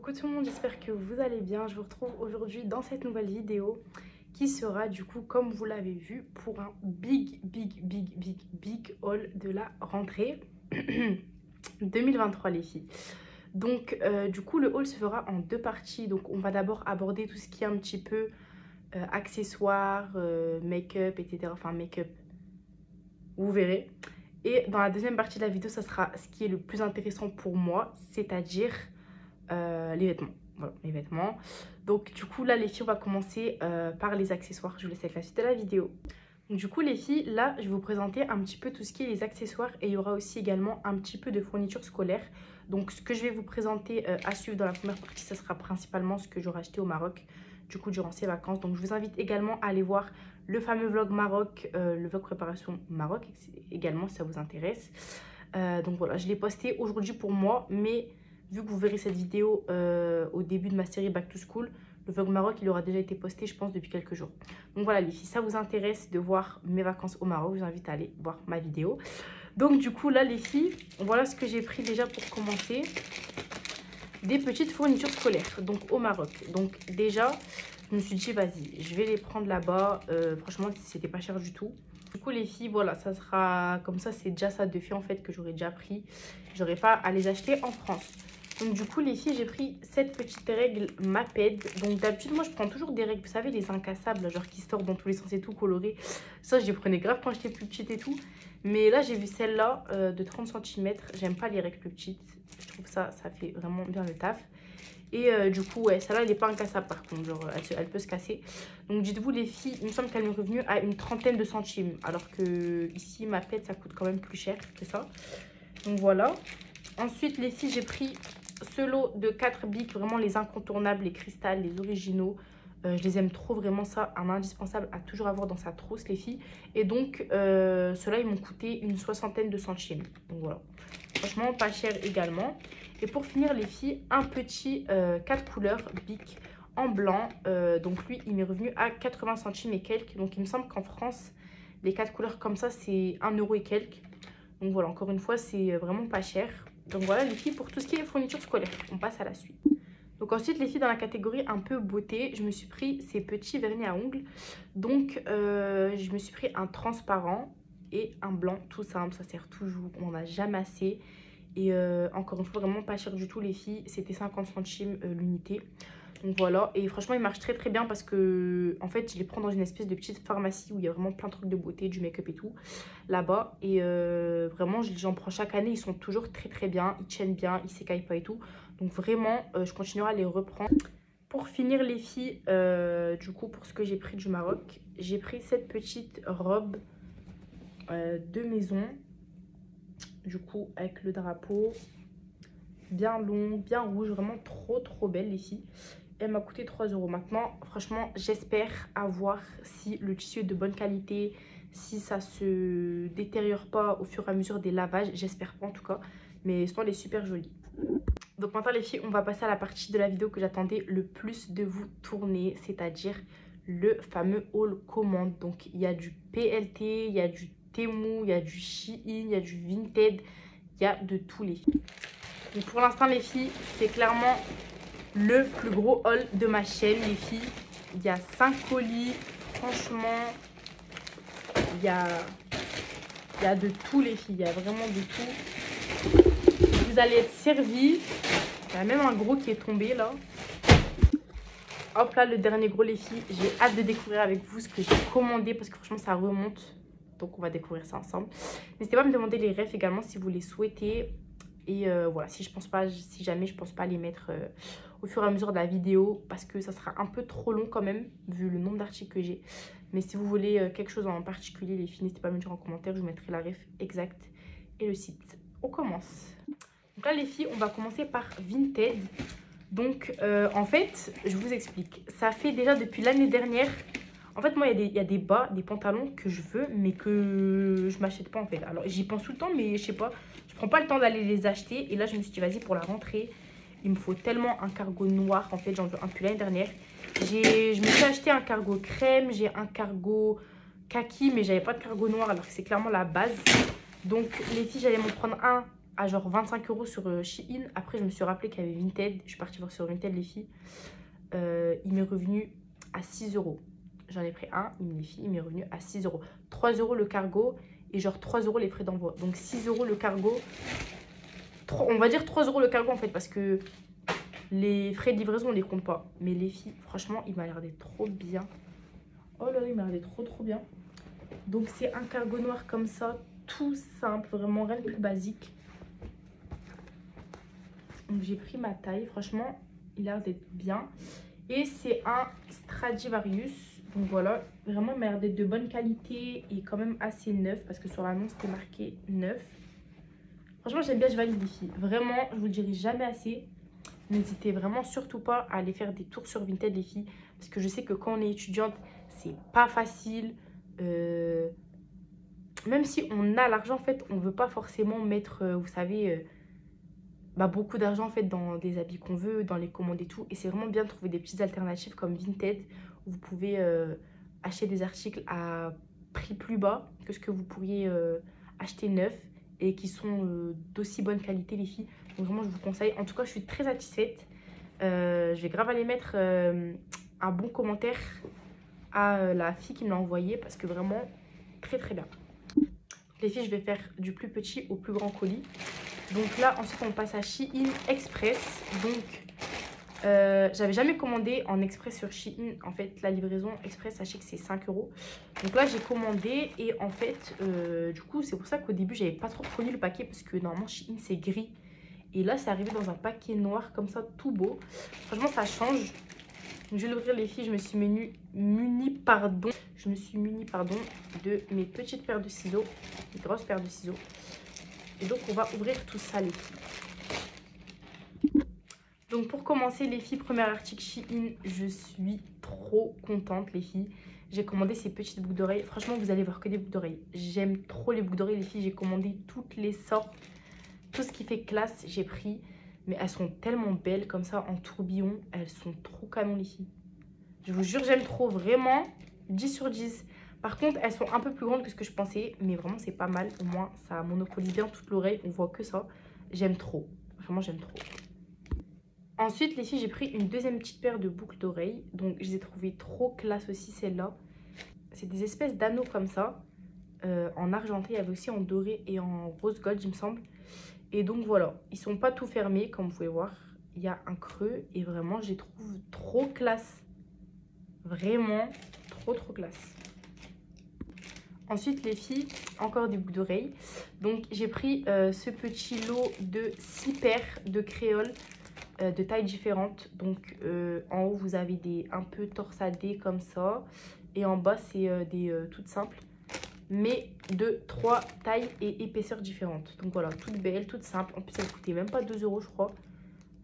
Coucou tout le monde, j'espère que vous allez bien. Je vous retrouve aujourd'hui dans cette nouvelle vidéo qui sera du coup, comme vous l'avez vu, pour un big haul de la rentrée 2023 les filles. Donc du coup le haul se fera en deux parties. Donc on va d'abord aborder tout ce qui est un petit peu accessoires, make-up, etc. Enfin make-up, vous verrez. Et dans la deuxième partie de la vidéo, ça sera ce qui est le plus intéressant pour moi, c'est-à-dire les vêtements. Voilà, les vêtements. Donc du coup là les filles, on va commencer par les accessoires. Je vous laisse avec la suite de la vidéo. Donc, du coup les filles, là je vais vous présenter un petit peu tout ce qui est les accessoires. Et il y aura aussi également un petit peu de fourniture scolaire. Donc ce que je vais vous présenter à suivre dans la première partie, ça sera principalement ce que j'aurai acheté au Maroc du coup durant ces vacances. Donc je vous invite également à aller voir le fameux vlog Maroc, le vlog préparation Maroc également si ça vous intéresse. Donc voilà, je l'ai posté aujourd'hui pour moi, mais vu que vous verrez cette vidéo au début de ma série Back to School, le vlog Maroc il aura déjà été posté je pense depuis quelques jours. Donc voilà les filles, si ça vous intéresse de voir mes vacances au Maroc, je vous invite à aller voir ma vidéo. Donc du coup là les filles, voilà ce que j'ai pris déjà pour commencer. Des petites fournitures scolaires donc au Maroc. Donc déjà je me suis dit vas-y je vais les prendre là-bas. Franchement c'était pas cher du tout. Du coup les filles, voilà, ça sera comme ça, c'est déjà ça de fait en fait que j'aurais déjà pris. J'aurais pas à les acheter en France. Donc du coup les filles, j'ai pris cette petite règle Maped. Donc d'habitude moi je prends toujours des règles, vous savez, les incassables, genre qui sortent dans tous les sens et tout, colorées. Ça je les prenais grave quand j'étais plus petite et tout. Mais là j'ai vu celle-là de 30 cm. J'aime pas les règles plus petites. Je trouve ça fait vraiment bien le taf. Et du coup, ouais, celle-là, elle n'est pas incassable par contre, genre, elle peut se casser. Donc dites-vous les filles, il me semble qu'elle m'est revenue à une trentaine de centimes. Alors que ici, ma pète, ça coûte quand même plus cher que ça. Donc voilà. Ensuite, les filles, j'ai pris ce lot de 4 bics, vraiment les incontournables, les cristals, les originaux. Je les aime trop, vraiment ça, un indispensable à toujours avoir dans sa trousse, les filles. Et donc, ceux-là, ils m'ont coûté une soixantaine de centimes. Donc voilà. Franchement, pas cher également. Et pour finir, les filles, un petit 4 couleurs bic en blanc. Donc lui, il m'est revenu à 80 centimes et quelques. Donc il me semble qu'en France, les 4 couleurs comme ça, c'est 1 euro et quelques. Donc voilà, encore une fois, c'est vraiment pas cher. Donc voilà les filles, pour tout ce qui est fourniture scolaire. On passe à la suite. Donc ensuite les filles, dans la catégorie un peu beauté, je me suis pris ces petits vernis à ongles. Donc je me suis pris un transparent et un blanc tout simple. Ça sert toujours, on n'en a jamais assez. Et encore une fois, vraiment pas cher du tout les filles. C'était 50 centimes l'unité. Donc voilà, et franchement il marche très très bien parce que en fait je les prends dans une espèce de petite pharmacie où il y a vraiment plein de trucs de beauté, du make-up et tout là-bas. Et vraiment j'en prends chaque année, ils sont toujours très très bien, ils tiennent bien, ils s'écaillent pas et tout. Donc vraiment je continuerai à les reprendre. Pour finir les filles, du coup pour ce que j'ai pris du Maroc, j'ai pris cette petite robe de maison. Du coup avec le drapeau bien long, bien rouge, vraiment trop belle les filles. Elle m'a coûté 3 euros. Maintenant, franchement, j'espère avoir si le tissu est de bonne qualité, si ça se détériore pas au fur et à mesure des lavages. J'espère pas en tout cas, mais sinon elle est super jolie. Donc maintenant les filles, on va passer à la partie de la vidéo que j'attendais le plus de vous tourner, c'est-à-dire le fameux haul commande. Donc il y a du PLT, il y a du Temu, il y a du Shein, il y a du Vinted, il y a de tous les filles. Donc pour l'instant les filles, c'est clairement le plus gros haul de ma chaîne les filles. Il y a 5 colis, franchement il y a de tout les filles, il y a vraiment de tout. Vous allez être servis. Il y a même un gros qui est tombé là. Hop là, le dernier gros les filles. J'ai hâte de découvrir avec vous ce que j'ai commandé parce que franchement ça remonte. Donc on va découvrir ça ensemble. N'hésitez pas à me demander les refs également si vous les souhaitez. Et voilà, si jamais je pense pas les mettre au fur et à mesure de la vidéo parce que ça sera un peu trop long quand même vu le nombre d'articles que j'ai. Mais si vous voulez quelque chose en particulier les filles, n'hésitez pas à me dire en commentaire, je vous mettrai la ref exacte et le site. On commence. Donc là les filles, on va commencer par Vinted. Donc en fait, je vous explique. Ça fait déjà depuis l'année dernière. En fait, moi, il y a des bas, des pantalons que je veux, mais que je m'achète pas en fait. Alors, j'y pense tout le temps, mais je sais pas. Je prends pas le temps d'aller les acheter. Et là, je me suis dit, vas-y, pour la rentrée, il me faut tellement un cargo noir. En fait, j'en veux un depuis l'année dernière. Je me suis acheté un cargo crème, j'ai un cargo kaki, mais j'avais pas de cargo noir, alors que c'est clairement la base. Donc, les filles, j'allais m'en prendre un à genre 25 € sur Shein. Après, je me suis rappelé qu'il y avait Vinted. Je suis partie voir sur Vinted, les filles. Il m'est revenu à 6 €. J'en ai pris un, les filles, il m'est revenu à 6 €. 3 € le cargo et genre 3 € les frais d'envoi. Donc 6 € le cargo. On va dire 3 € le cargo en fait, parce que les frais de livraison, on les compte pas. Mais les filles, franchement, il m'a l'air d'être trop bien. Oh là là, il m'a l'air d'être trop bien. Donc c'est un cargo noir comme ça, tout simple, vraiment rien de plus basique. Donc j'ai pris ma taille, franchement, il a l'air d'être bien. Et c'est un Stradivarius. Donc voilà, vraiment il m'a l'air d'être de bonne qualité et quand même assez neuf, parce que sur l'annonce c'était marqué neuf. Franchement j'aime bien, je valide les filles. Vraiment, je vous le dirai jamais assez. N'hésitez vraiment surtout pas à aller faire des tours sur Vinted les filles. Parce que je sais que quand on est étudiante, c'est pas facile. Même si on a l'argent, en fait, on veut pas forcément mettre, vous savez, beaucoup d'argent en fait dans des habits qu'on veut, dans les commandes et tout. Et c'est vraiment bien de trouver des petites alternatives comme Vinted, où vous pouvez acheter des articles à prix plus bas que ce que vous pourriez acheter neuf, et qui sont d'aussi bonne qualité les filles. Donc vraiment je vous conseille. En tout cas je suis très satisfaite. Je vais grave aller mettre un bon commentaire à la fille qui me l'a envoyé, parce que vraiment très très bien. Les filles, je vais faire du plus petit au plus grand colis. Donc là, ensuite, on passe à Shein Express. Donc, j'avais jamais commandé en express sur Shein. En fait, la livraison express, sachez que c'est 5 €. Donc là, j'ai commandé et en fait, du coup, c'est pour ça qu'au début, j'avais pas trop reconnu le paquet, parce que normalement, Shein, c'est gris. Et là, c'est arrivé dans un paquet noir comme ça, tout beau. Franchement, ça change. Donc, je vais l'ouvrir les filles, je me suis munie de mes petites paires de ciseaux, des grosses paires de ciseaux. Et donc on va ouvrir tout ça les filles. Donc pour commencer les filles, premier article Shein, je suis trop contente les filles. J'ai commandé ces petites boucles d'oreilles. Franchement vous allez voir que des boucles d'oreilles. J'aime trop les boucles d'oreilles les filles, j'ai commandé toutes les sortes. Tout ce qui fait classe j'ai pris. Mais elles sont tellement belles comme ça en tourbillon. Elles sont trop canon les filles. Je vous jure, j'aime trop, vraiment 10 sur 10. Par contre, elles sont un peu plus grandes que ce que je pensais, mais vraiment, c'est pas mal. Au moins, ça monopolise bien toute l'oreille, on voit que ça. J'aime trop, vraiment, j'aime trop. Ensuite, les filles, j'ai pris une deuxième petite paire de boucles d'oreilles. Donc, je les ai trouvées trop classe aussi, celles-là. C'est des espèces d'anneaux comme ça, en argenté. Il y avait aussi en doré et en rose gold, il me semble. Et donc, voilà, ils sont pas tout fermés, comme vous pouvez voir. Il y a un creux et vraiment, je les trouve trop classe. Vraiment trop classe. Ensuite les filles, encore des boucles d'oreilles. Donc j'ai pris ce petit lot de 6 paires de créoles de tailles différentes. Donc en haut vous avez des un peu torsadées comme ça, et en bas c'est des toutes simples, mais de 3 tailles et épaisseurs différentes. Donc voilà, toutes belles, toutes simples. En plus elles coûtaient même pas 2 € je crois.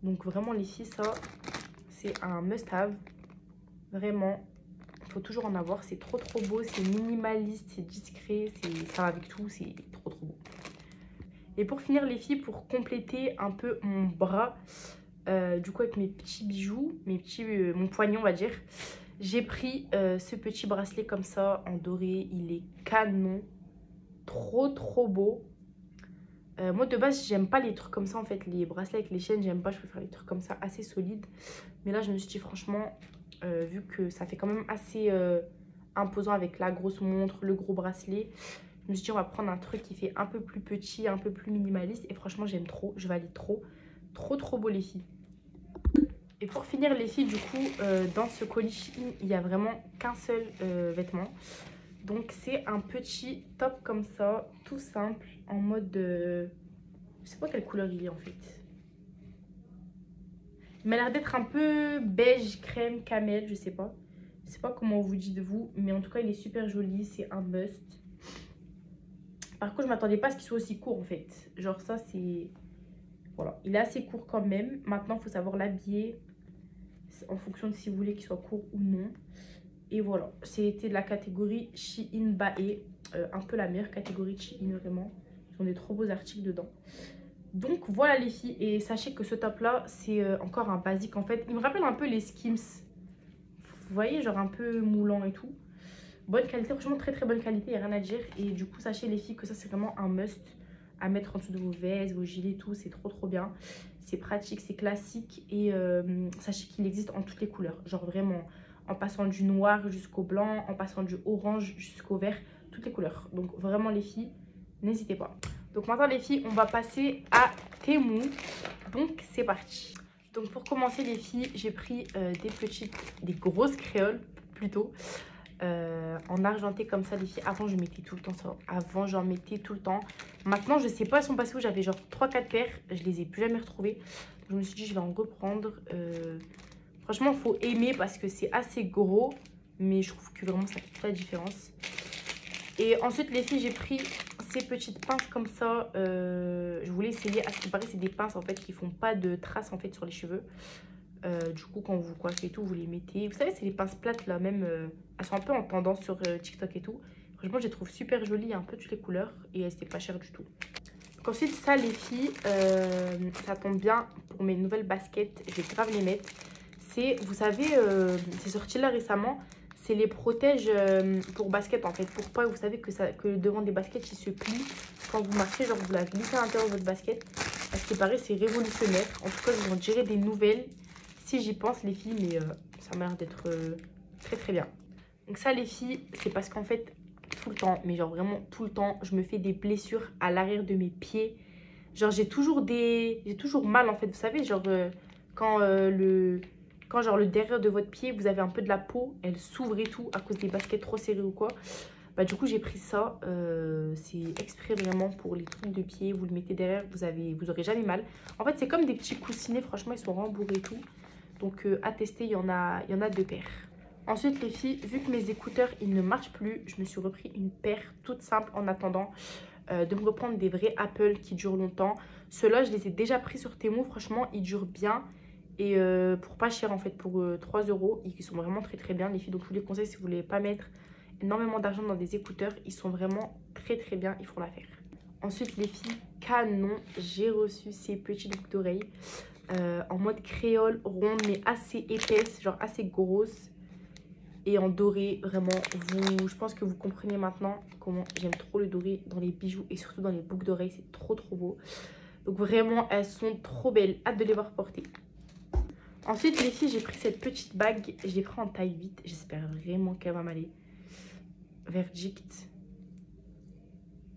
Donc vraiment les filles, ça c'est un must have. Vraiment, il faut toujours en avoir. C'est trop beau, c'est minimaliste, c'est discret, ça va avec tout, c'est trop beau. Et pour finir les filles, pour compléter un peu mon bras, du coup avec mes petits bijoux, mon poignet on va dire, j'ai pris ce petit bracelet comme ça en doré. Il est canon, trop beau. Moi de base j'aime pas les trucs comme ça en fait, les bracelets avec les chaînes j'aime pas, je préfère les trucs comme ça assez solides. Mais là je me suis dit franchement, vu que ça fait quand même assez imposant avec la grosse montre, le gros bracelet, je me suis dit on va prendre un truc qui fait un peu plus petit, un peu plus minimaliste. Et franchement j'aime trop, je valide trop beau les filles. Et pour finir les filles, du coup dans ce colis Shein, il n'y a vraiment qu'un seul vêtement. Donc c'est un petit top comme ça, tout simple, en mode je sais pas quelle couleur il est en fait. Il m'a l'air d'être un peu beige, crème, camel, je sais pas. Je sais pas comment vous dites vous, mais en tout cas il est super joli, c'est un must. Par contre je m'attendais pas à ce qu'il soit aussi court en fait. Genre ça c'est... Voilà, il est assez court quand même. Maintenant il faut savoir l'habiller en fonction de si vous voulez qu'il soit court ou non. Et voilà, c'était de la catégorie Shein Bae, un peu la meilleure catégorie de Shein vraiment. Ils ont des trop beaux articles dedans. Donc voilà les filles, et sachez que ce top là c'est encore un basique en fait. Il me rappelle un peu les Skims. Vous voyez, genre un peu moulant et tout. Bonne qualité, franchement très bonne qualité, il n'y a rien à dire. Et du coup sachez les filles que ça c'est vraiment un must. à mettre en dessous de vos vestes, vos gilets, tout. C'est trop bien. C'est pratique, c'est classique. Et sachez qu'il existe en toutes les couleurs. Genre vraiment, en passant du noir jusqu'au blanc, en passant du orange jusqu'au vert. Toutes les couleurs. Donc vraiment les filles, n'hésitez pas. Donc maintenant les filles, on va passer à Temu. Donc c'est parti. Donc pour commencer les filles, j'ai pris des grosses créoles plutôt. En argenté comme ça les filles. Avant je mettais tout le temps ça. Avant j'en mettais tout le temps. Maintenant je sais pas elles sont passées où. J'avais genre 3-4 paires. Je les ai plus jamais retrouvées. Je me suis dit je vais en reprendre. Franchement faut aimer parce que c'est assez gros. Mais je trouve que vraiment ça fait la différence. Et ensuite les filles j'ai pris ces petites pinces comme ça. Je voulais essayer. À ce qui paraît c'est des pinces en fait qui font pas de traces en fait sur les cheveux. Du coup quand vous coiffez et tout vous les mettez. Vous savez c'est les pinces plates là même. Elles sont un peu en tendance sur TikTok et tout. Franchement je les trouve super jolies. Il y a un peu toutes les couleurs. Et elles étaient pas chères du tout. Donc ensuite ça les filles. Ça tombe bien pour mes nouvelles baskets. Je vais grave les mettre. C'est vous savez c'est sorti là récemment. C'est les protèges pour basket en fait. Pour pas, vous savez que le devant des baskets il se plie. Quand vous marchez, genre vous la glissez à l'intérieur de votre basket. À ce qui paraît, c'est révolutionnaire. En tout cas, je vous en dirai des nouvelles si j'y pense les filles. Mais ça m'a l'air d'être très bien. Donc ça les filles, c'est parce qu'en fait, tout le temps, mais genre vraiment tout le temps, je me fais des blessures à l'arrière de mes pieds. Genre j'ai toujours mal en fait. Vous savez, genre quand genre le derrière de votre pied, vous avez un peu de la peau, elle s'ouvre et tout à cause des baskets trop serrées ou quoi. Bah du coup j'ai pris ça, c'est exprès vraiment pour les trucs de pied, vous le mettez derrière, vous aurez jamais mal. En fait c'est comme des petits coussinets, franchement ils sont rembourrés et tout. Donc à tester, il y en a deux paires. Ensuite les filles, vu que mes écouteurs ils ne marchent plus, je me suis repris une paire toute simple en attendant de me reprendre des vrais Apple qui durent longtemps. Ceux-là je les ai déjà pris sur Temu, franchement ils durent bien. Et pour pas cher en fait, pour 3 €, ils sont vraiment très bien les filles. Donc je vous les conseille si vous voulez pas mettre énormément d'argent dans des écouteurs. Ils sont vraiment très bien, ils font l'affaire. Ensuite les filles, canon, j'ai reçu ces petites boucles d'oreilles en mode créole, ronde mais assez épaisse, genre assez grosse. Et en doré, vraiment, je pense que vous comprenez maintenant comment j'aime trop le doré dans les bijoux et surtout dans les boucles d'oreilles. C'est trop beau. Donc vraiment, elles sont trop belles, hâte de les voir porter. Ensuite, les filles, j'ai pris cette petite bague. Je l'ai pris en taille 8. J'espère vraiment qu'elle va m'aller. Verdict.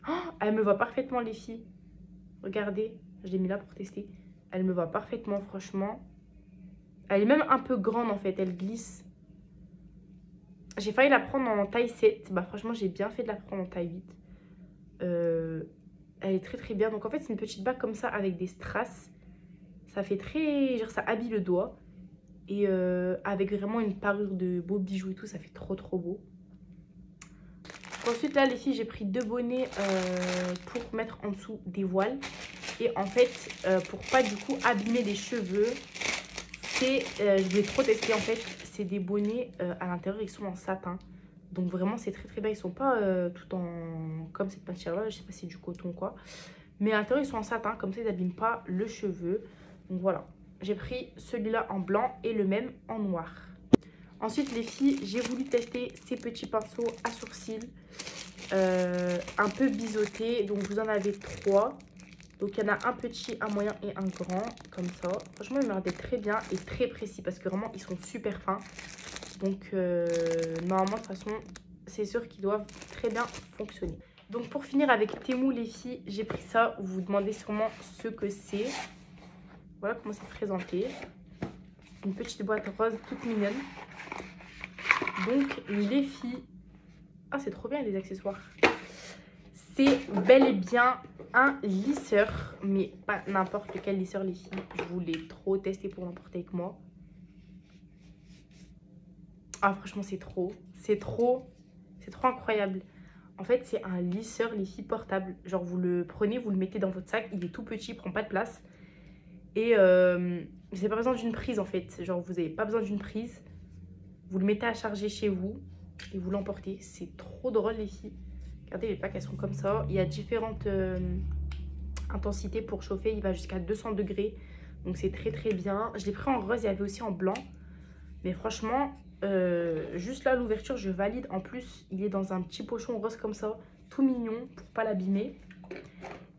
Oh, elle me va parfaitement, les filles. Regardez, je l'ai mis là pour tester. Elle me va parfaitement, franchement. Elle est même un peu grande, en fait. Elle glisse. J'ai failli la prendre en taille 7. Bah, franchement, j'ai bien fait de la prendre en taille 8. Elle est très bien. Donc, en fait, c'est une petite bague comme ça avec des strass. Ça fait très... genre, ça habille le doigt. Et avec vraiment une parure de beaux bijoux et tout, ça fait trop beau. Ensuite là les filles, j'ai pris 2 bonnets pour mettre en dessous des voiles. Et en fait pour pas du coup abîmer les cheveux, je l'ai trop testé en fait. C'est des bonnets à l'intérieur, ils sont en satin. Donc vraiment c'est très bien. Ils sont pas tout en comme cette matière là, je sais pas si c'est du coton ou quoi. Mais à l'intérieur ils sont en satin, comme ça ils n'abîment pas le cheveu. Donc voilà. J'ai pris celui-là en blanc et le même en noir. Ensuite, les filles, j'ai voulu tester ces petits pinceaux à sourcils un peu biseautés. Donc, vous en avez 3. Donc, il y en a un petit, un moyen et un grand, comme ça. Franchement, ils me regardent très bien et très précis parce que vraiment, ils sont super fins. Donc, normalement, de toute façon, c'est sûr qu'ils doivent très bien fonctionner. Donc, pour finir avec Temu, les filles, j'ai pris ça. Vous vous demandez sûrement ce que c'est. Voilà comment c'est présenté. Une petite boîte rose toute mignonne. Donc les filles, ah c'est trop bien les accessoires. C'est bel et bien un lisseur, mais pas n'importe quel lisseur les filles. Je voulais trop tester pour l'emporter avec moi. Ah franchement c'est trop incroyable. En fait c'est un lisseur les filles portable. Genre vous le prenez, vous le mettez dans votre sac, il est tout petit, il prend pas de place. Et vous n'avez pas besoin d'une prise en fait. Genre vous n'avez pas besoin d'une prise. Vous le mettez à charger chez vous et vous l'emportez. C'est trop drôle les filles. Regardez les plaques, elles sont comme ça. Il y a différentes intensités pour chauffer. Il va jusqu'à 200 degrés. Donc c'est très bien. Je l'ai pris en rose, il y avait aussi en blanc. Mais franchement, juste là l'ouverture, je valide. En plus, il est dans un petit pochon rose comme ça. Tout mignon pour pas l'abîmer.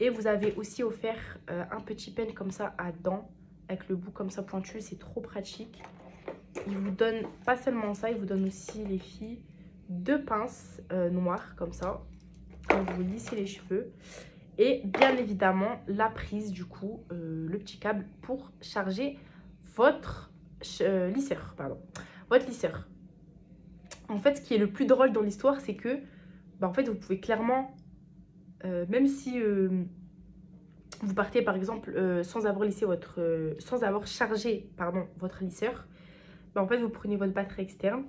Et vous avez aussi offert un petit pen comme ça à dents, avec le bout comme ça pointu, c'est trop pratique. Il vous donne pas seulement ça, il vous donne aussi, les filles, 2 pinces noires comme ça, quand vous lissez les cheveux. Et bien évidemment, la prise du coup, le petit câble pour charger votre lisseur, pardon, votre lisseur. En fait, ce qui est le plus drôle dans l'histoire, c'est que, bah, en fait, vous pouvez clairement, même si vous partez par exemple sans avoir lissé votre, sans avoir chargé, pardon, votre lisseur, bah, en fait, vous prenez votre batterie externe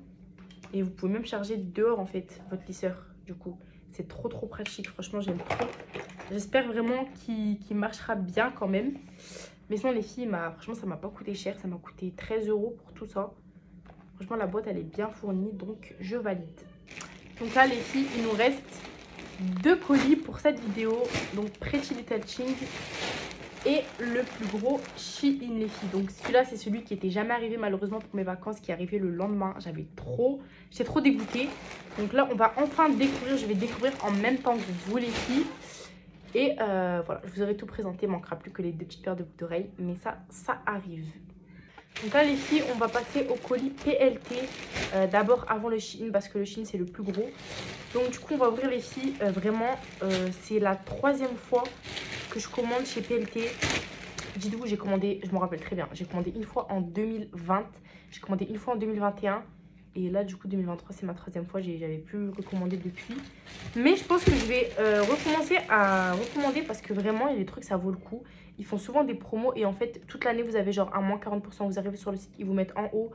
et vous pouvez même charger dehors en fait votre lisseur. Du coup, c'est trop pratique. Franchement, j'aime trop. J'espère vraiment qu'il marchera bien quand même. Mais sinon, les filles, franchement, ça m'a pas coûté cher. Ça m'a coûté 13 € pour tout ça. Franchement, la boîte, elle est bien fournie. Donc, je valide. Donc là, les filles, il nous reste 2 colis pour cette vidéo. Donc, Pretty Little Thing et le plus gros Shein, les filles. Donc, celui-là, c'est celui qui était jamais arrivé malheureusement pour mes vacances, qui est arrivé le lendemain. J'étais trop dégoûtée. Donc là, on va enfin découvrir. Je vais découvrir en même temps que vous, les filles. Et voilà, je vous aurai tout présenté. Il manquera plus que les 2 petites paires de boucles d'oreilles. Mais ça arrive. Donc là, les filles, on va passer au colis PLT. D'abord avant le Shein, parce que le Shein, c'est le plus gros. Donc du coup, on va ouvrir, les filles. Vraiment, c'est la 3e fois que je commande chez PLT. Dites-vous, j'ai commandé, je me rappelle très bien, j'ai commandé une fois en 2020. J'ai commandé une fois en 2021. Et là, du coup, 2023, c'est ma 3e fois. J'avais plus recommandé depuis. Mais je pense que je vais recommencer à recommander parce que vraiment, il y a des trucs, ça vaut le coup. Ils font souvent des promos et en fait, toute l'année, vous avez genre un moins 40%. Vous arrivez sur le site, ils vous mettent en haut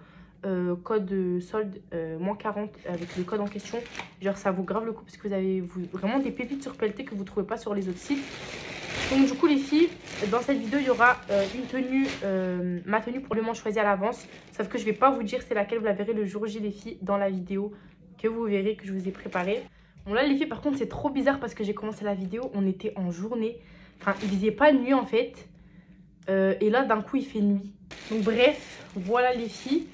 code solde moins 40 avec le code en question. Genre, ça vaut grave le coup parce que vous avez vraiment des pépites sur PLT que vous ne trouvez pas sur les autres sites. Donc du coup, les filles, dans cette vidéo, il y aura une tenue, ma tenue pour le manche choisie à l'avance. Sauf que je ne vais pas vous dire c'est laquelle, vous la verrez le jour J, les filles, dans la vidéo que vous verrez, que je vous ai préparée. Bon là, les filles, par contre, c'est trop bizarre parce que j'ai commencé la vidéo, on était en journée. Enfin, il faisait pas nuit en fait. Et là, d'un coup, il fait nuit. Donc bref, voilà les filles.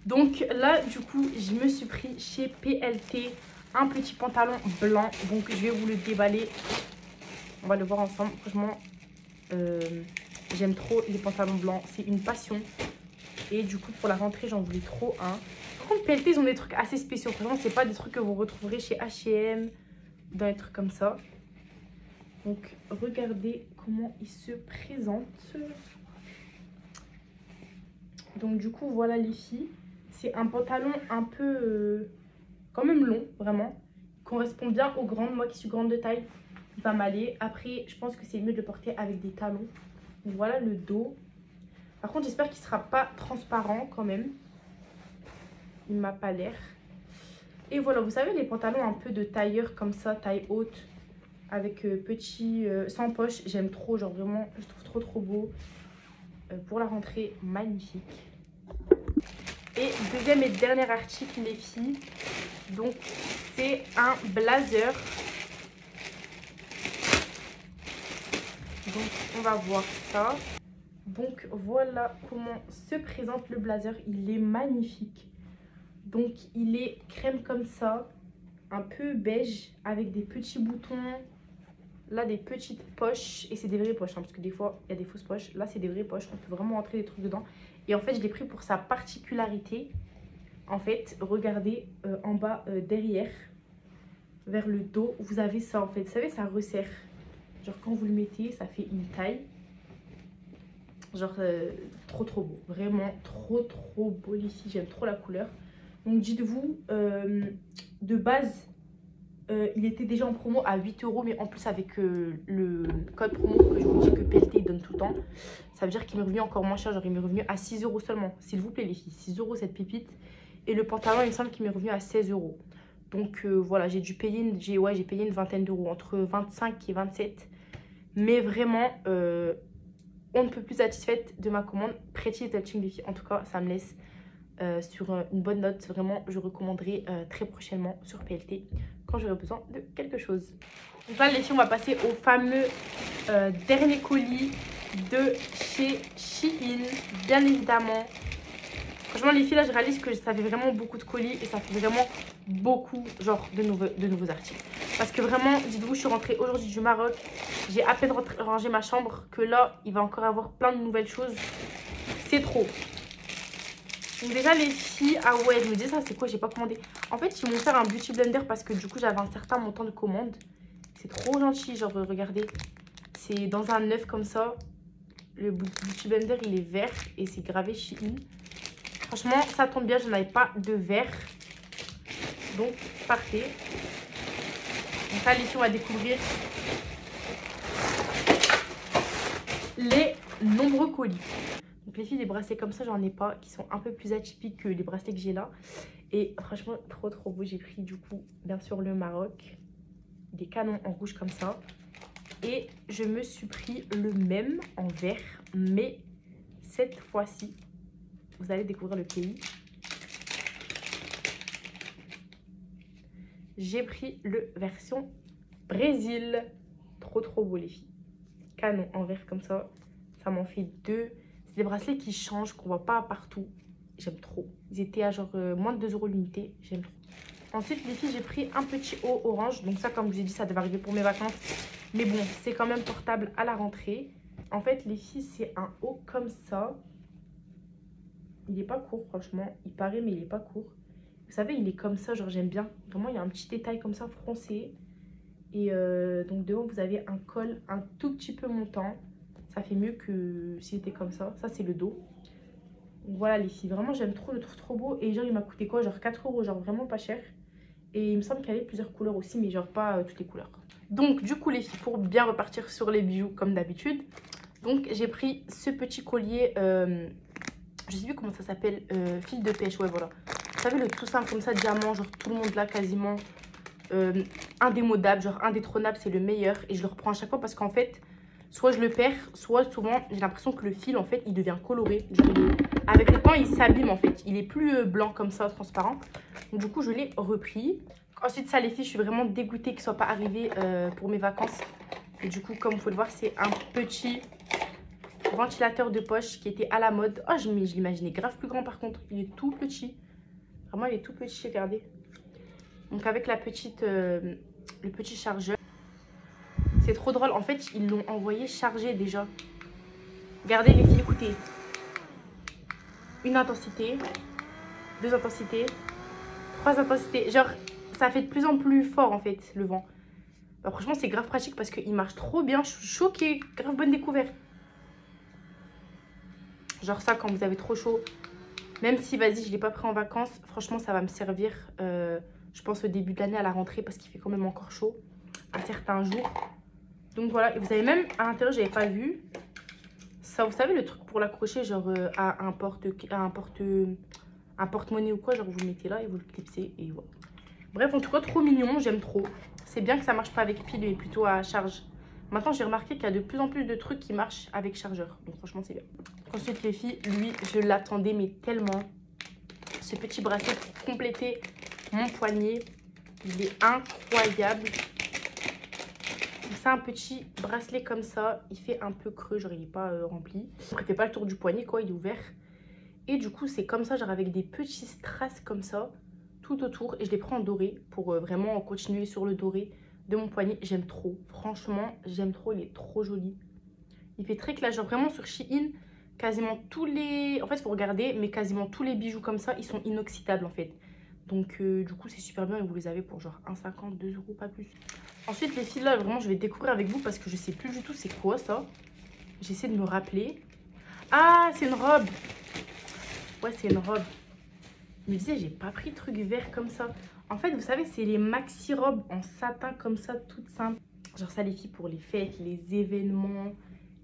Donc là, du coup, je me suis pris chez PLT un petit pantalon blanc. Donc je vais vous le déballer. On va le voir ensemble. Franchement, j'aime trop les pantalons blancs. C'est une passion. Et du coup, pour la rentrée, j'en voulais trop un. Par contre, PLT, ils ont des trucs assez spéciaux. Franchement, c'est pas des trucs que vous retrouverez chez H&M. Dans des trucs comme ça. Donc, regardez comment ils se présentent. Donc, du coup, voilà les filles. C'est un pantalon un peu... quand même long, vraiment. Correspond bien aux grandes. Moi qui suis grande de taille, il va m'aller. Après, je pense que c'est mieux de le porter avec des talons. Donc, voilà le dos. Par contre, j'espère qu'il ne sera pas transparent quand même. Il m'a pas l'air. Et voilà, vous savez, les pantalons un peu de tailleur comme ça, taille haute. Avec petit, sans poche, j'aime trop, genre vraiment, je trouve trop beau. Pour la rentrée, magnifique. Et deuxième et dernier article, les filles. Donc, c'est un blazer. Donc, on va voir ça. Donc, voilà comment se présente le blazer. Il est magnifique. Donc, il est crème comme ça, un peu beige, avec des petits boutons. Là, des petites poches. Et c'est des vraies poches, hein, parce que des fois, il y a des fausses poches. Là, c'est des vraies poches. On peut vraiment entrer des trucs dedans. Et en fait, je l'ai pris pour sa particularité. En fait, regardez en bas, derrière, vers le dos, vous avez ça, en fait. Vous savez, ça resserre. Genre, quand vous le mettez, ça fait une taille. Genre, trop beau. Vraiment, trop beau, les filles. J'aime trop la couleur. Donc, dites-vous, de base... il était déjà en promo à 8 €, mais en plus avec le code promo que je vous dis que PLT donne tout le temps, ça veut dire qu'il m'est revenu encore moins cher, genre il m'est revenu à 6 € seulement, s'il vous plaît les filles, 6 € cette pépite. Et le pantalon, il me semble qu'il m'est revenu à 16 €. Donc voilà, j'ai payé une vingtaine d'euros, entre 25 et 27. Mais vraiment, on ne peut plus satisfaite de ma commande. Pretty Little Thing, les filles, en tout cas, ça me laisse sur une bonne note. Vraiment, je recommanderai très prochainement sur PLT quand j'aurai besoin de quelque chose. Donc là, les filles, on va passer au fameux dernier colis de chez Shein. Bien évidemment, Franchement, les filles, là, je réalise que ça fait vraiment beaucoup de colis et ça fait vraiment beaucoup, genre, de nouveaux articles. Parce que vraiment, dites-vous, je suis rentrée aujourd'hui du Maroc. J'ai à peine rangé ma chambre que là, il va encore avoir plein de nouvelles choses. C'est trop. Donc déjà, les filles, ah ouais, je me disais ça, c'est quoi, j'ai pas commandé. En fait, ils m'ont fait un beauty blender parce que du coup, j'avais un certain montant de commandes. C'est trop gentil, genre, regardez. C'est dans un œuf comme ça. Le beauty blender, il est vert et c'est gravé Shein. Franchement, ça tombe bien, je n'avais pas de verre. Donc, parfait. Donc là, les filles, on va découvrir les nombreux colis. Donc, les filles, des bracelets comme ça, j'en ai pas, qui sont un peu plus atypiques que les bracelets que j'ai là. Et franchement, trop beau. J'ai pris, du coup, bien sûr, le Maroc. Des canons en rouge comme ça. Et je me suis pris le même en vert. Mais cette fois-ci, vous allez découvrir le pays. J'ai pris le version Brésil. Trop beau les filles. Canon en vert comme ça. Ça m'en fait deux. C'est des bracelets qui changent, qu'on voit pas partout. J'aime trop. Ils étaient à genre moins de 2 € l'unité. J'aime trop. Ensuite les filles, j'ai pris un petit haut orange. Donc ça, comme je vous ai dit, ça devait arriver pour mes vacances. Mais bon, c'est quand même portable à la rentrée. En fait les filles, c'est un haut comme ça. Il est pas court franchement. Il paraît mais il est pas court. Vous savez, il est comme ça, genre j'aime bien. Vraiment, il y a un petit détail comme ça froncé. Et donc devant, vous avez un col un tout petit peu montant. Ça fait mieux que s'il était comme ça. Ça, c'est le dos. Donc voilà les filles, vraiment j'aime trop, je le trouve trop beau. Et genre, il m'a coûté quoi? Genre 4 €, genre vraiment pas cher. Et il me semble qu'il y avait plusieurs couleurs aussi, mais genre pas toutes les couleurs. Donc du coup les filles, pour bien repartir sur les bijoux comme d'habitude. Donc j'ai pris ce petit collier, je sais plus comment ça s'appelle, fil de pêche, ouais voilà. Vous savez, le tout simple comme ça, diamant, genre tout le monde l'a quasiment. Indémodable, genre indétrônable, c'est le meilleur. Et je le reprends à chaque fois parce qu'en fait, soit je le perds, soit souvent j'ai l'impression que le fil en fait il devient coloré. Avec le temps il s'abîme en fait, il est plus blanc comme ça, transparent. Donc du coup je l'ai repris. Ensuite ça les filles, je suis vraiment dégoûtée qu'il ne soit pas arrivé pour mes vacances. Et du coup comme vous pouvez le voir, c'est un petit ventilateur de poche qui était à la mode. Oh je l'imaginais grave plus grand par contre, il est tout petit. Vraiment il est tout petit, regardez. Donc avec la petite, le petit chargeur. C'est trop drôle. En fait, ils l'ont envoyé chargé déjà. Regardez les filles, écoutez. Une intensité, 2 intensités, 3 intensités. Genre, ça fait de plus en plus fort en fait, le vent. Bah, franchement, c'est grave pratique parce qu'il marche trop bien. Je suis choquée. Grave bonne découverte. Genre ça, quand vous avez trop chaud. Même si, vas-y, je ne l'ai pas pris en vacances. Franchement, ça va me servir, je pense, au début de l'année à la rentrée parce qu'il fait quand même encore chaud à certains jours. Donc voilà, et vous avez même à l'intérieur, j'avais pas vu. Ça, vous savez, le truc pour l'accrocher, genre à un porte-monnaie ou quoi, genre vous le mettez là et vous le clipsez et voilà. Bref, en tout cas, trop mignon, j'aime trop. C'est bien que ça marche pas avec pile mais plutôt à charge. Maintenant, j'ai remarqué qu'il y a de plus en plus de trucs qui marchent avec chargeur. Donc franchement, c'est bien. Ensuite, les filles, lui, je l'attendais mais tellement. Ce petit bracelet pour compléter mon poignet, il est incroyable. C'est un petit bracelet comme ça. Il fait un peu creux, genre il n'est pas rempli. Il ne fait pas le tour du poignet, quoi, il est ouvert. Et du coup, c'est comme ça, genre avec des petits strass comme ça, tout autour. Et je les prends en doré pour vraiment continuer sur le doré de mon poignet. J'aime trop. Franchement, j'aime trop. Il est trop joli. Il fait très classe. Genre vraiment sur Shein, quasiment tous les... En fait, il faut regarder, mais quasiment tous les bijoux comme ça, ils sont inoxydables en fait. Donc du coup, c'est super bien et vous les avez pour genre 1,50, 2 €, pas plus. Ensuite, les filles, là, vraiment, je vais découvrir avec vous parce que je sais plus du tout c'est quoi ça. J'essaie de me rappeler. Ah, c'est une robe. Ouais, c'est une robe. Je me disais, j'ai pas pris de truc vert comme ça. En fait, vous savez, c'est les maxi robes en satin comme ça, toutes simples. Genre ça, les filles, pour les fêtes, les événements,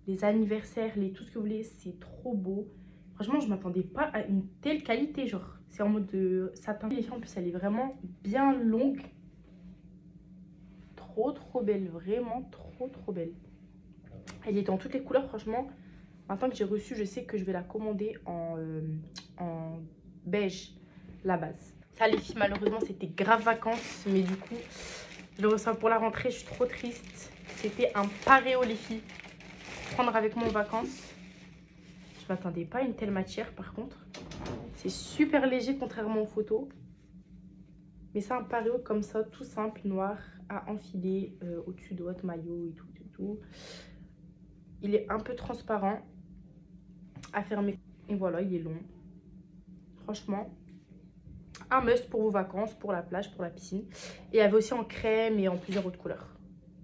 les anniversaires, tout ce que vous voulez. C'est trop beau. Franchement, je m'attendais pas à une telle qualité. Genre, c'est en mode de satin. Les filles, en plus, elle est vraiment bien longue. Trop belle, vraiment trop belle. Elle est dans toutes les couleurs, franchement. Maintenant que j'ai reçu, je sais que je vais la commander en beige, la base. Ça les filles, malheureusement c'était grave vacances, mais du coup je le reçois pour la rentrée. Je suis trop triste. C'était un paréo les filles, prendre avec moi en vacances. Je m'attendais pas à une telle matière par contre. C'est super léger contrairement aux photos. Mais c'est un pareo comme ça, tout simple, noir, à enfiler au-dessus de votre maillot et tout. Il est un peu transparent à fermer. Et voilà, il est long. Franchement, un must pour vos vacances, pour la plage, pour la piscine. Et il y avait aussi en crème et en plusieurs autres couleurs.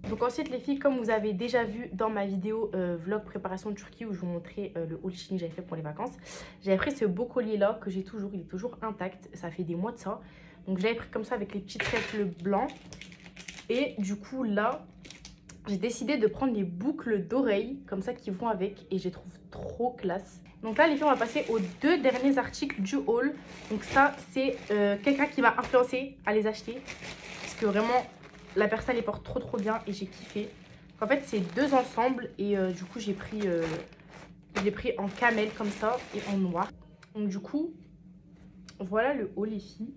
Donc ensuite les filles, comme vous avez déjà vu dans ma vidéo vlog préparation de Turquie où je vous montrais le haul Shein que j'avais fait pour les vacances, j'avais pris ce beau collier là que j'ai toujours, il est toujours intact, ça fait des mois de ça. Donc je l'avais pris comme ça avec les petites règles blancs. Et du coup là, j'ai décidé de prendre les boucles d'oreilles comme ça qui vont avec et je les trouve trop classe. Donc là les filles, on va passer aux 2 derniers articles du haul. Donc ça c'est quelqu'un qui m'a influencé à les acheter parce que vraiment la personne les porte trop bien et j'ai kiffé. En fait c'est 2 ensembles et du coup j'ai pris en camel comme ça et en noir. Donc du coup voilà le haul les filles.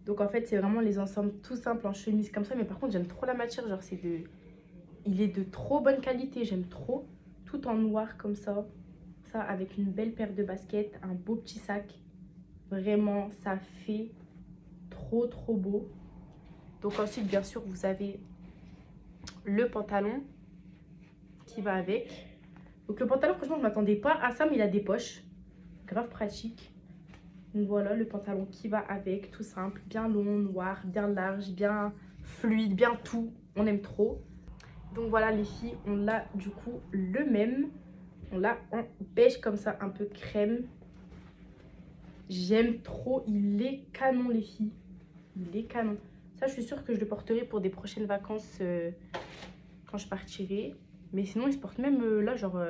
Donc en fait c'est vraiment les ensembles tout simples en chemise comme ça, mais par contre j'aime trop la matière, genre il est de trop bonne qualité, j'aime trop. Tout en noir comme ça avec une belle paire de baskets, un beau petit sac. Vraiment ça fait trop beau. Donc ensuite bien sûr vous avez le pantalon qui va avec. Donc le pantalon franchement je m'attendais pas à ça, mais il a des poches, grave pratique. Donc voilà le pantalon qui va avec, tout simple, bien long, noir, bien large, bien fluide, bien tout, on aime trop. Donc voilà les filles, on l'a du coup le même, on l'a en beige comme ça, un peu crème. J'aime trop, il est canon les filles, il est canon. Ça je suis sûre que je le porterai pour des prochaines vacances quand je partirai. Mais sinon il se porte même là genre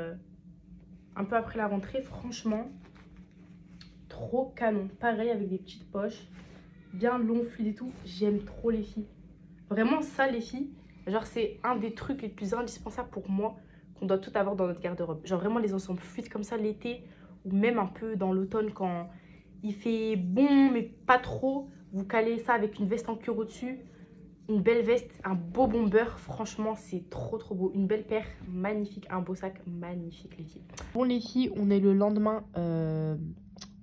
un peu après la rentrée, franchement trop canon. Pareil avec des petites poches, bien long, fluide et tout, j'aime trop les filles. Vraiment ça les filles, genre c'est un des trucs les plus indispensables pour moi qu'on doit tout avoir dans notre garde-robe. Genre vraiment les ensembles fluides comme ça l'été ou même un peu dans l'automne quand il fait bon mais pas trop. Vous calez ça avec une veste en cuir au-dessus, une belle veste, un beau bomber. Franchement c'est trop beau. Une belle paire magnifique, un beau sac magnifique les filles. Bon les filles, on est le lendemain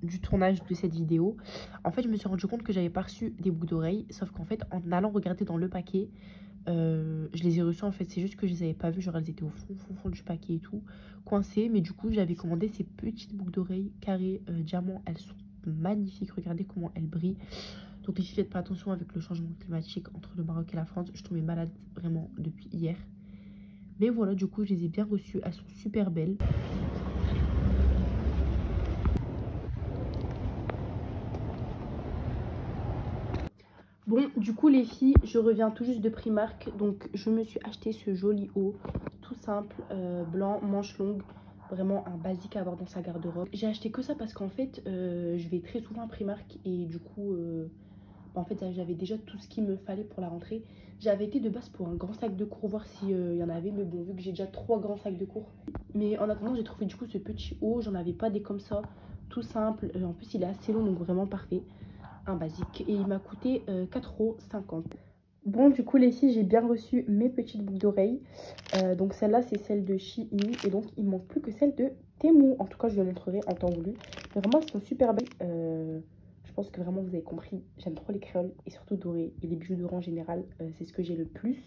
du tournage de cette vidéo. En fait je me suis rendu compte que j'avais pas reçu des boucles d'oreilles, sauf qu'en fait en allant regarder dans le paquet, je les ai reçus en fait, c'est juste que je les avais pas vues, genre elles étaient au fond du paquet et tout, coincées. Mais du coup j'avais commandé ces petites boucles d'oreilles carrées diamant, elles sont magnifiques, regardez comment elles brillent. Donc les filles, faites pas attention avec le changement climatique entre le Maroc et la France, je tombais malade vraiment depuis hier. Mais voilà, du coup je les ai bien reçues, elles sont super belles. Bon, du coup les filles, je reviens tout juste de Primark. Donc je me suis acheté ce joli haut, tout simple, blanc, manche longue. Vraiment un basique à avoir dans sa garde-robe. J'ai acheté que ça parce qu'en fait, je vais très souvent à Primark. Et du coup, en fait, j'avais déjà tout ce qu'il me fallait pour la rentrée. J'avais été de base pour un grand sac de cours, voir s'il y en avait. Mais bon, vu que j'ai déjà 3 grands sacs de cours. Mais en attendant, j'ai trouvé du coup ce petit haut. J'en avais pas des comme ça, tout simple. En plus, il est assez long, donc vraiment parfait. Un basique et il m'a coûté 4,50 €. Bon du coup les filles, j'ai bien reçu mes petites boucles d'oreilles. Donc celle-là c'est celle de Shein et donc il manque plus que celle de Temu. En tout cas je vous la montrerai en temps voulu. Mais vraiment elles sont super belles. Je pense que vraiment vous avez compris, j'aime trop les créoles et surtout dorées. Et les bijoux dorés en général, c'est ce que j'ai le plus.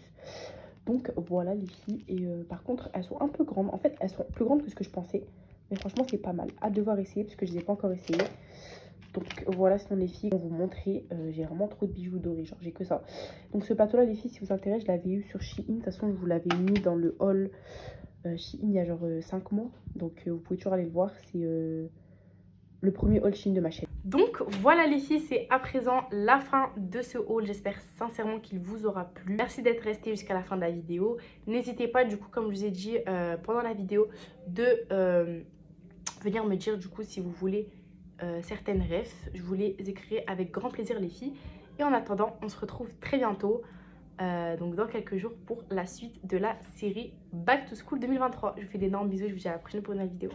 Donc voilà les filles. Et par contre elles sont un peu grandes. En fait elles sont plus grandes que ce que je pensais. Mais franchement c'est pas mal. À devoir essayer parce que je les ai pas encore essayées. Donc voilà, ce sont les filles qu'on vous montrer. J'ai vraiment trop de bijoux dorés, genre j'ai que ça. Donc ce plateau là les filles, si vous intéresse, je l'avais eu sur Shein. De toute façon je vous l'avais mis dans le haul Shein il y a genre 5 mois. Donc vous pouvez toujours aller le voir, c'est le premier haul Shein de ma chaîne. Donc voilà les filles, c'est à présent la fin de ce haul. J'espère sincèrement qu'il vous aura plu. Merci d'être resté jusqu'à la fin de la vidéo. N'hésitez pas du coup, comme je vous ai dit pendant la vidéo, de venir me dire du coup si vous voulez certaines refs. Je vous les écrirai avec grand plaisir les filles. Et en attendant, on se retrouve très bientôt, donc dans quelques jours, pour la suite de la série Back to School 2023. Je vous fais d'énormes bisous, je vous dis à la prochaine pour une nouvelle vidéo.